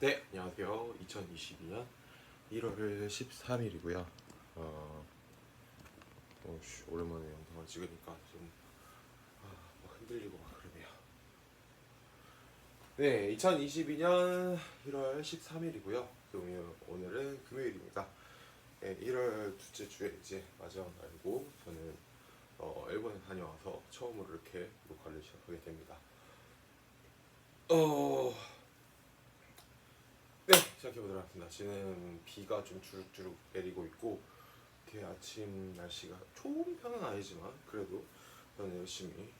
네, 안녕하세요. 2022년 1월 13일이고요. 오랜만에 영상을 찍으니까 좀 막 흔들리고 막 그러네요. 네, 2022년 1월 13일이고요. 오늘은 금요일입니다. 네, 1월 둘째 주에 이제 마지막 날이고 저는 일본에 다녀와서 처음으로 이렇게 녹화를 시작하게 됩니다. 어, 네, 시작해보도록 하겠습니다. 지금 비가 좀 주룩주룩 내리고 있고 이렇게 아침 날씨가 좋은 편은 아니지만 그래도 저는 열심히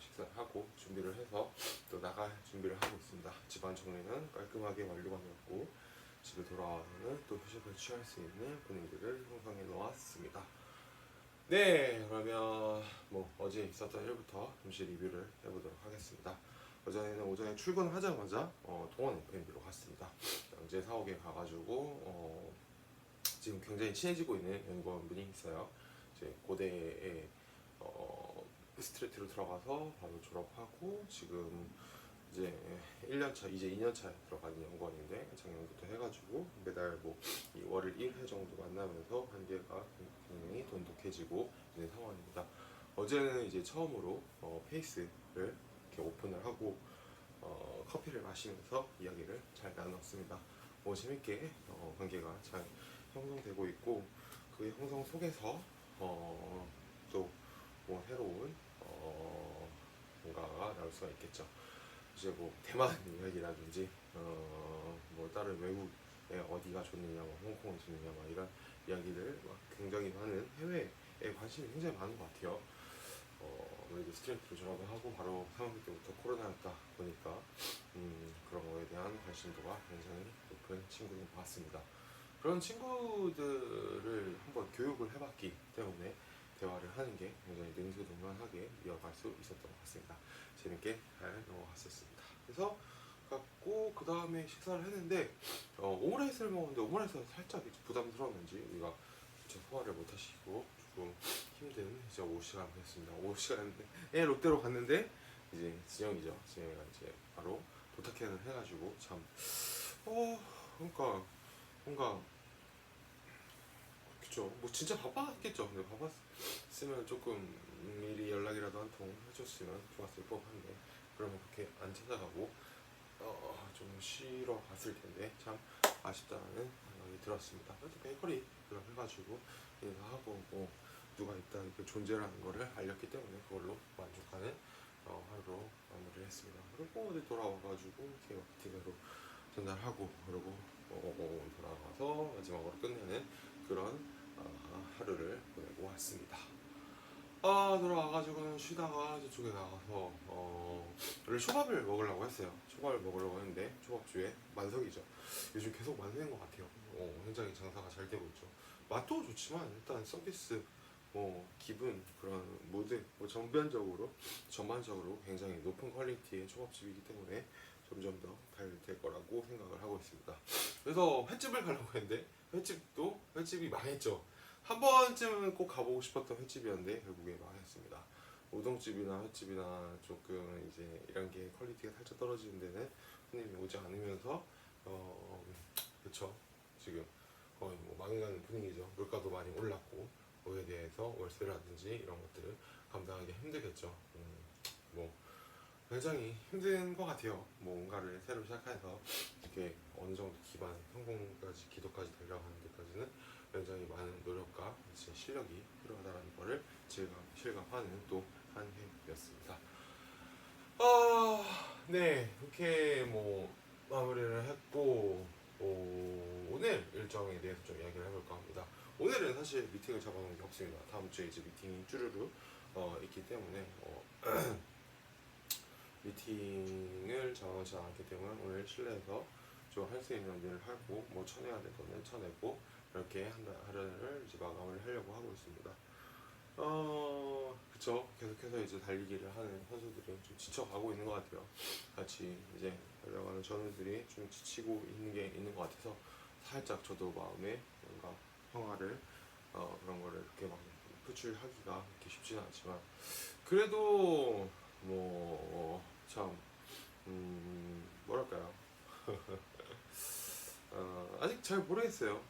식사를 하고 준비를 해서 또 나갈 준비를 하고 있습니다. 집안 정리는 깔끔하게 완료가 되었고 집에 돌아와서는 또 휴식을 취할 수 있는 분위기를 형성해 놓았습니다. 네, 그러면 뭐 어제 있었던 일부터 잠시 리뷰를 해보도록 하겠습니다. 어제는 오전에 출근하자마자 동원 FMB로 갔습니다. 영재 사옥에 가가지고 지금 굉장히 친해지고 있는 연구원분이 있어요. 이제 고대에 스트레이트로 들어가서 바로 졸업하고 지금 이제 1년차 이제 2년차에 들어가는 연구원인데 작년부터 해가지고 매달 뭐 월을 1회 정도 만나면서 관계가 굉장히 돈독해지고 있는 상황입니다. 어제는 이제 처음으로 페이스를 이렇게 오픈을 하고 커피를 마시면서 이야기를 잘 나눴습니다. 재밌게 관계가 잘 형성되고 있고 그 형성 속에서 또 뭐 새로운 뭔가가 나올 수가 있겠죠. 이제 뭐 대만 이야기라든지 뭐 다른 외국에 어디가 좋느냐, 뭐 홍콩이 좋느냐, 막 이런 이야기들 막 굉장히 많은 해외에 관심이 굉장히 많은 것 같아요. 아무래도 스트레이트로 졸업을 하고 바로 3학기 때부터 코로나였다 보니까 그런 거에 대한 관심도가 굉장히 높은 친구인 것 같습니다. 그런 친구들을 한번 교육을 해봤기 때문에 대화를 하는 게 굉장히 능수능란하게 이어갈 수 있었던 것 같습니다. 재밌게 잘 넘어갔었습니다. 그래서 갖고 그 다음에 식사를 했는데 오므라이스를 먹었는데 오므라이스가 살짝 부담스러웠는지 우리가 소화를 못 하시고 조금 힘든 이제 5시간 했습니다. 5시간에 롯데로 갔는데 이제 진영이가 이제 바로 도착을 해가지고 참 그러니까 뭔가 그쵸. 뭐 진짜 바빴겠죠. 근데 바빴으면 조금 미리 연락이라도 한 통 해줬으면 좋았을 법한데 그러면 그렇게 안 찾아가고 좀 쉬러 갔을 텐데 참 아쉽다는 생각이 들었습니다. 그래도 베이커리 해가지고 인사하고 뭐 누가 있다 그 존재라는 거를 알렸기 때문에 그걸로 만족하는 하루로 마무리를 했습니다. 그리고 어디 돌아와가지고 케이크로 전달하고 그리고 돌아가서 마지막으로 끝내는 그런 하루를 보내고 왔습니다. 돌아와가지고는 쉬다가 저쪽에 나가서 원래 초밥을 먹으려고 했어요. 초밥을 먹으려고 했는데 초밥주에 만석이죠. 요즘 계속 만석인 것 같아요. 굉장히 장사가 잘 되고 있죠. 맛도 좋지만 일단 서비스, 기분, 그런 모든 전반적으로 굉장히 높은 퀄리티의 초밥집이기 때문에 점점 더 잘 될 거라고 생각을 하고 있습니다. 그래서 횟집을 가려고 했는데 횟집이 망했죠. 한 번쯤은 꼭 가보고 싶었던 횟집이었는데 결국에 망했습니다. 우동집이나 횟집이나 조금 이제 이런 게 퀄리티가 살짝 떨어지는 데는 손님이 오지 않으면서 그쵸, 지금 거의 뭐 망해가는 분위기죠. 물가도 많이 올랐고 거기에 대해서 월세라든지 이런 것들을 감당하기 힘들겠죠. 뭐 굉장히 힘든 것 같아요. 뭔가를 새로 시작해서 이렇게 어느 정도 기반 성공까지 기도까지 달려가는 데까지는 굉장히 많은 노력과 실력이 필요하다는 것을 실감하는 또 한 해였습니다. 네, 이렇게 뭐 마무리를 했고 오늘 일정에 대해서 좀 이야기를 해볼까 합니다. 오늘은 사실 미팅을 잡아놓은 게 없습니다. 다음 주에 이제 미팅이 쭈루루 있기 때문에 미팅을 정하지 않았기 때문에 오늘 실내에서 좀 할 수 있는 일을 하고 뭐 쳐내야 될 거는 쳐내고 이렇게 하루를 이제 마감을 하려고 하고 있습니다. 그쵸. 계속해서 이제 달리기를 하는 선수들이 좀 지쳐가고 있는 것 같아요. 같이 이제 달려가는 선수들이 좀 지치고 있는 게 있는 것 같아서 살짝 저도 마음에 뭔가 평화를 그런 거를 이렇게 막 표출하기가 그렇게 쉽지는 않지만 그래도 뭐 참 뭐랄까요. 잘 모르겠어요.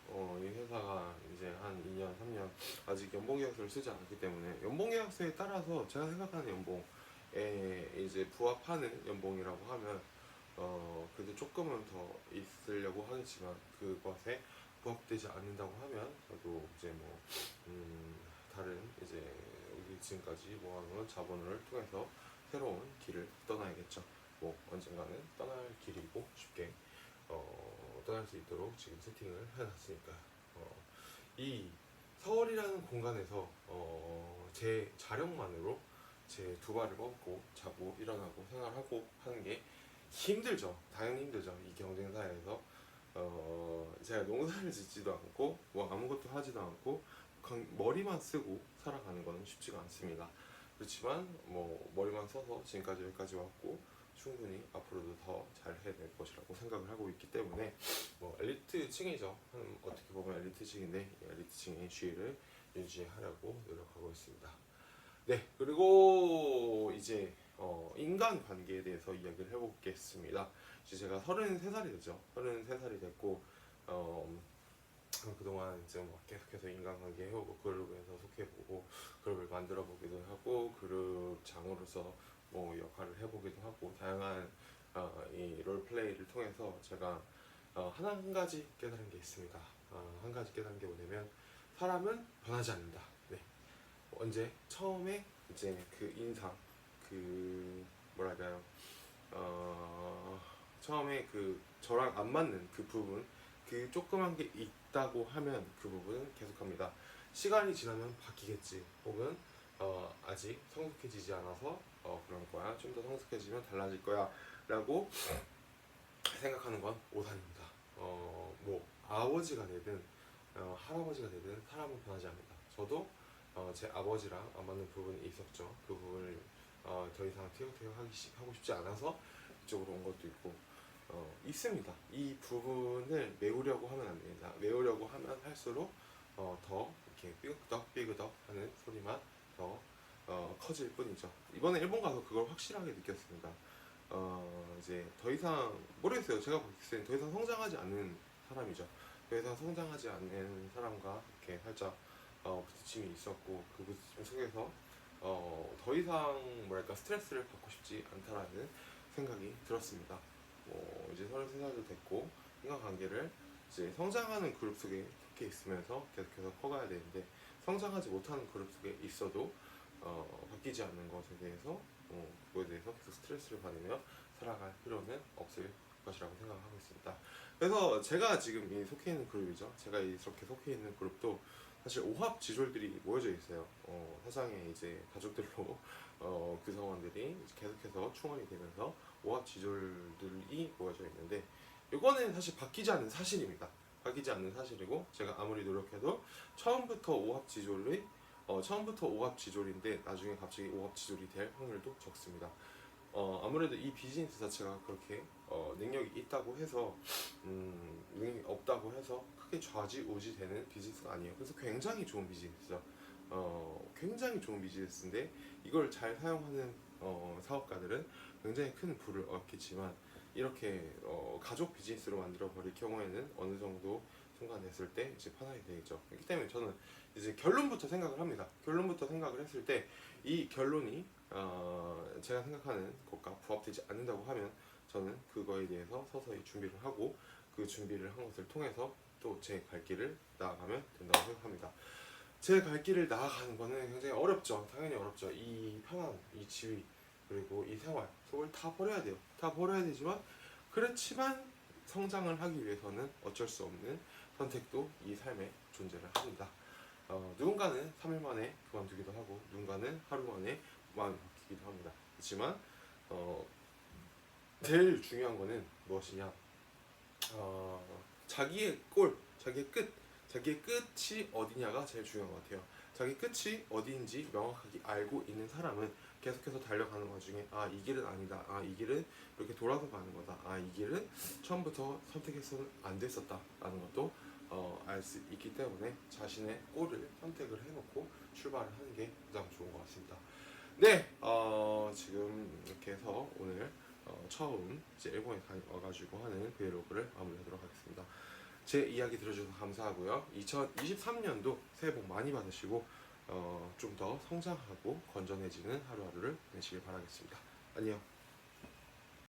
이 회사가 이제 한 2년, 3년 아직 연봉 계약서를 쓰지 않았기 때문에 연봉 계약서에 따라서 제가 생각하는 연봉에 이제 부합하는 연봉이라고 하면 그래도 조금은 더 있으려고 하겠지만 그것에 부합되지 않는다고 하면 저도 이제 뭐 다른 이제 우리 지금까지 모아놓은 자본을 통해서 새로운 길을 떠나야겠죠. 뭐 언젠가는 떠날 길이고 쉽게 떠날 수 있도록 지금 세팅을 해놨으니까요. 이 서울이라는 공간에서 제 자력만으로 제 두 발을 뻗고 자고 일어나고 생활하고 하는 게 힘들죠. 당연히 힘들죠. 이 경쟁사에서 제가 농사를 짓지도 않고 뭐 아무것도 하지도 않고 머리만 쓰고 살아가는 건 쉽지가 않습니다. 그렇지만 뭐 머리만 써서 지금까지 여기까지 왔고 충분히 앞으로도 더 잘 해낼 것이라고 생각을 하고 있기 때문에 뭐 엘리트층이죠. 어떻게 보면 엘리트층인데 엘리트층의 지위를 유지하려고 노력하고 있습니다. 네, 그리고 이제 인간 관계에 대해서 이야기를 해보겠습니다. 이제 제가 33살이 되죠. 33살이 됐고 그동안 이제 뭐 계속해서 인간관계 해오고 그룹에서 속해보고 그룹을 만들어 보기도 하고 그룹 장으로서 뭐 역할을 해보기도 하고 다양한 이 롤플레이를 통해서 제가 한 가지 깨달은 게 있습니다. 한 가지 깨달은 게 뭐냐면 사람은 변하지 않는다. 네. 언제 처음에 이제 그 인상 그 뭐랄까요 처음에 그 저랑 안 맞는 그 부분 그 조그만 게 있다고 하면 그 부분은 계속합니다. 시간이 지나면 바뀌겠지 혹은 아직 성숙해지지 않아서 그럴 거야 좀 더 성숙해지면 달라질 거야 라고 생각하는 건 오산입니다. 뭐 아버지가 되든 할아버지가 되든 사람은 변하지 않는다. 저도 제 아버지랑 안 맞는 부분이 있었죠. 그 부분을 더 이상 티격태격 하고 싶지 않아서 이쪽으로 온 것도 있고 있습니다. 이 부분을 메우려고 하면 안 됩니다. 메우려고 하면 할수록 더 이렇게 삐그덕 하는 소리만 더 커질 뿐이죠. 이번에 일본 가서 그걸 확실하게 느꼈습니다. 이제 더 이상 모르겠어요. 제가 보기엔 더 이상 성장하지 않는 사람이죠. 더 이상 성장하지 않는 사람과 이렇게 살짝 부딪힘이 있었고 그 부딪힘 속에서 더 이상 뭐랄까 스트레스를 받고 싶지 않다라는 생각이 들었습니다. 이제 33살도 됐고 인간관계를 이제 성장하는 그룹 속에 속해 있으면서 계속해서 커가야 되는데 성장하지 못하는 그룹 속에 있어도 바뀌지 않는 것에 대해서 그거에 대해서 계속 스트레스를 받으며 살아갈 필요는 없을 것이라고 생각하고 있습니다. 그래서 제가 지금 이 속해 있는 그룹이죠. 제가 이렇게 속해 있는 그룹도 사실 오합지졸들이 모여져 있어요. 사상의 이제 가족들로 구성원들이 계속해서 충원이 되면서 오합지졸들이 모여져 있는데 이거는 사실 바뀌지 않는 사실입니다. 바뀌지 않는 사실이고 제가 아무리 노력해도 처음부터 오합지졸인데 나중에 갑자기 오합지졸이 될 확률도 적습니다. 아무래도 이 비즈니스 자체가 그렇게 능력이 있다고 해서 능력이 없다고 해서 크게 좌지우지 되는 비즈니스가 아니에요. 그래서 굉장히 좋은 비즈니스죠. 굉장히 좋은 비즈니스인데 이걸 잘 사용하는 사업가들은 굉장히 큰 부를 얻겠지만 이렇게 가족 비즈니스로 만들어 버릴 경우에는 어느 정도 순간 됐을 때 이제 파산이 되겠죠. 그렇기 때문에 저는 이제 결론부터 생각을 합니다. 결론부터 생각을 했을 때 이 결론이 제가 생각하는 것과 부합되지 않는다고 하면 저는 그거에 대해서 서서히 준비를 하고 그 준비를 한 것을 통해서 또 제 갈 길을 나아가면 된다고 생각합니다. 제 갈 길을 나아가는 거는 굉장히 어렵죠. 당연히 어렵죠. 이 편안, 이 지위, 그리고 이 생활 속을 다 버려야 돼요. 다 버려야 되지만 그렇지만 성장을 하기 위해서는 어쩔 수 없는 선택도 이 삶에 존재를 합니다. 누군가는 3일 만에 그만두기도 하고 누군가는 하루 만에 마음이 바뀌기도 합니다. 그렇지만 제일 중요한 거는 무엇이냐? 자기의 골, 자기의 끝, 자기의 끝이 어디냐가 제일 중요한 것 같아요. 자기 끝이 어디인지 명확하게 알고 있는 사람은 계속해서 달려가는 와중에 이 길은 아니다. 이 길은 이렇게 돌아서 가는 거다. 이 길은 처음부터 선택해서는 안 됐었다. 라는 것도 알 수 있기 때문에 자신의 골을 선택을 해놓고 출발을 하는 게 가장 좋은 것 같습니다. 네, 지금 이렇게 해서 오늘 처음 이제 일본에 와가지고 하는 브이로그를 마무리하도록 하겠습니다. 제 이야기 들어주셔서 감사하고요. 2023년도 새해 복 많이 받으시고 좀 더 성장하고 건전해지는 하루하루를 보내시길 바라겠습니다. 안녕.